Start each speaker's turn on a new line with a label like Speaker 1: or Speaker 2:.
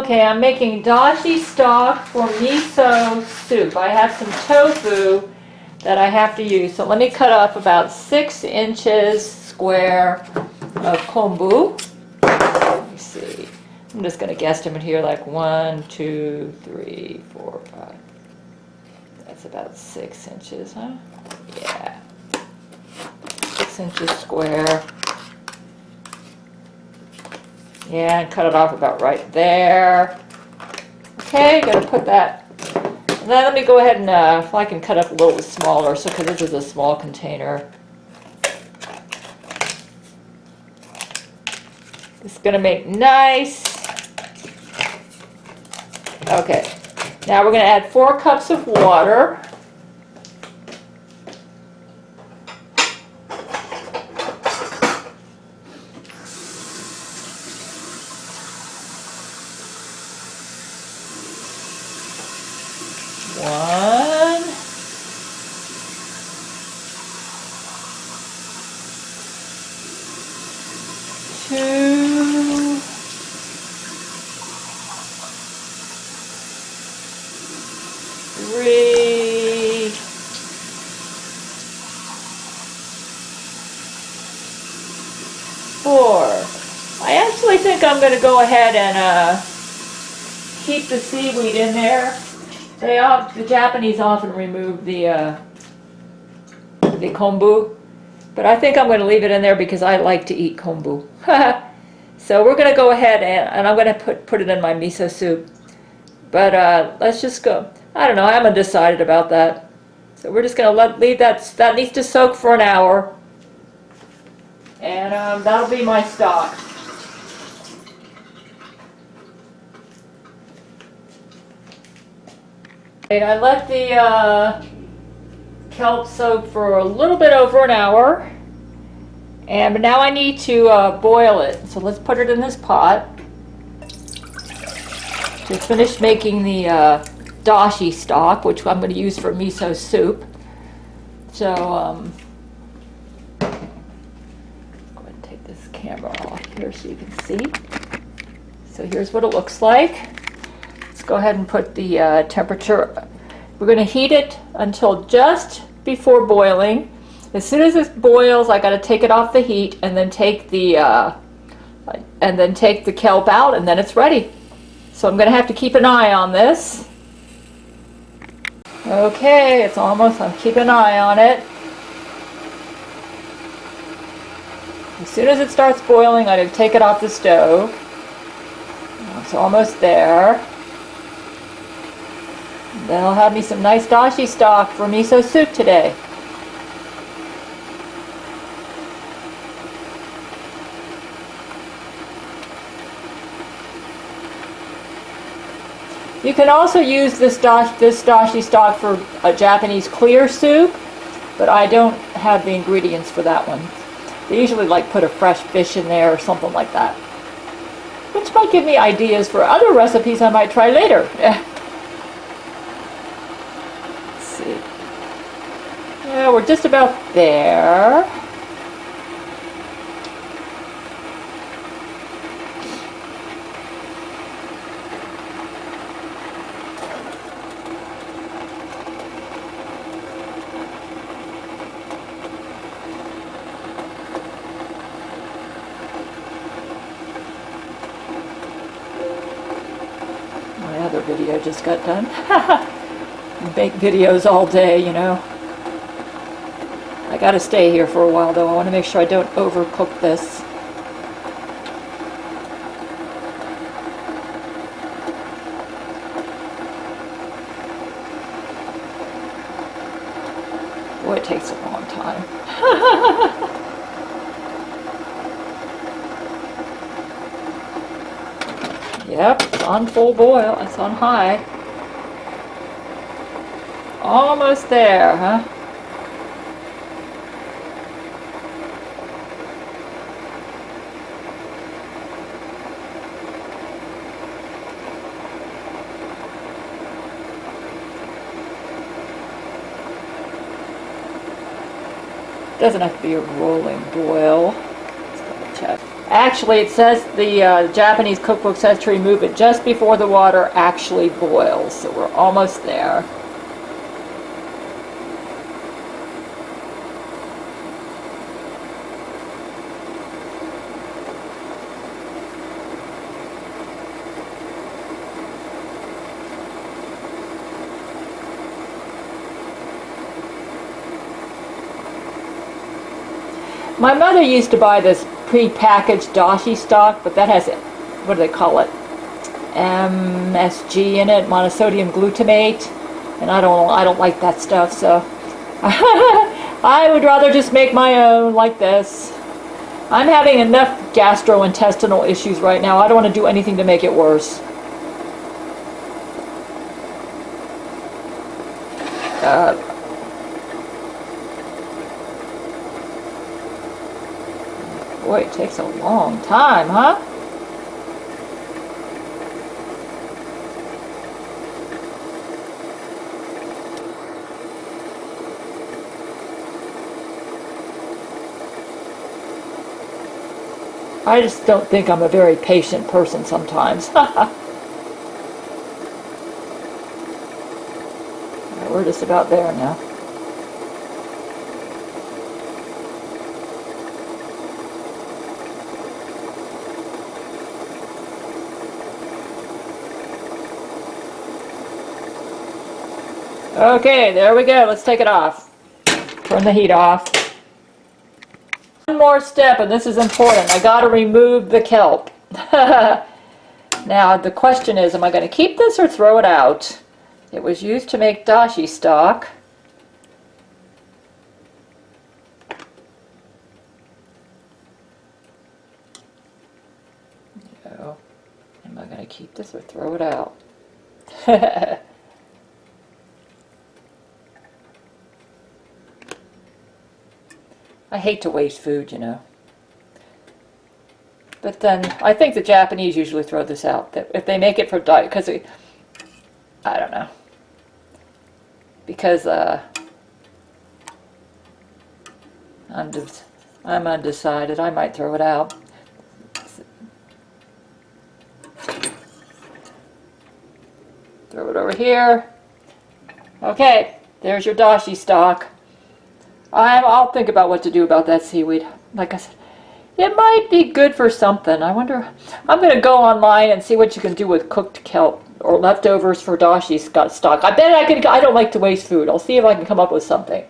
Speaker 1: Okay, I'm making dashi stock for miso soup. I have some tofu that I have to use. So let me cut off about 6 inches square of kombu. Let me see. I'm just going to guesstimate here like 1, 2, 3, 4, 5. That's about 6 inches, huh? Yeah. 6 inches square. Yeah, and cut it off about right there. Okay, gonna put that. And then let me go ahead and, if I can cut up a little bit smaller, so because this is a small container. It's gonna make nice. Okay, now we're gonna add 4 cups of water. One, two, three, four. I actually think I'm going to go ahead and keep the seaweed in there. The Japanese often remove the kombu, but I think I'm going to leave it in there because I like to eat kombu. So we're going to go ahead and I'm going to put it in my miso soup. But let's just go. I don't know. I haven't decided about that. So we're just going to leave that needs to soak for an hour, and that'll be my stock. I let the kelp soak for a little bit over an hour, but now I need to boil it. So let's put it in this pot. Just finished making the dashi stock, which I'm going to use for miso soup. So go ahead and take this camera off here so you can see. So here's what it looks like. Go ahead and put the temperature. We're going to heat it until just before boiling. As soon as it boils, I got to take it off the heat and then take the kelp out, and then it's ready. So I'm going to have to keep an eye on this. Okay, it's almost. I'm keeping an eye on it. As soon as it starts boiling, I got to take it off the stove. It's almost there. Then I'll have me some nice dashi stock for miso soup today. You can also use this dashi stock for a Japanese clear soup, but I don't have the ingredients for that one. They usually like put a fresh fish in there or something like that, which might give me ideas for other recipes I might try later. Yeah, we're just about there. My other video just got done. Make videos all day, you know. I gotta stay here for a while though. I want to make sure I don't overcook this. Boy, it takes a long time. Yep, it's on full boil. It's on high. Almost there, huh? Doesn't have to be a rolling boil. Let's double check. Actually, it says the Japanese cookbook says to remove it just before the water actually boils. So we're almost there. My mother used to buy this pre-packaged dashi stock, but that has, what do they call it? MSG in it, monosodium glutamate, and I don't like that stuff, so I would rather just make my own like this. I'm having enough gastrointestinal issues right now. I don't want to do anything to make it worse. Boy, it takes a long time, huh? I just don't think I'm a very patient person sometimes. We're just about there now. Okay, there we go. Let's take it off. Turn the heat off. One more step, and this is important. I got to remove the kelp. Now, the question is, am I going to keep this or throw it out? It was used to make dashi stock. So, am I going to keep this or throw it out? I hate to waste food, you know. But then, I think the Japanese usually throw this out. If they make it for diet, because I don't know. Because I'm undecided. I might throw it out. Throw it over here. Okay, there's your dashi stock. I'll think about what to do about that seaweed. Like I said, it might be good for something. I wonder. I'm going to go online and see what you can do with cooked kelp or leftovers for dashi stock. I bet I don't like to waste food. I'll see if I can come up with something.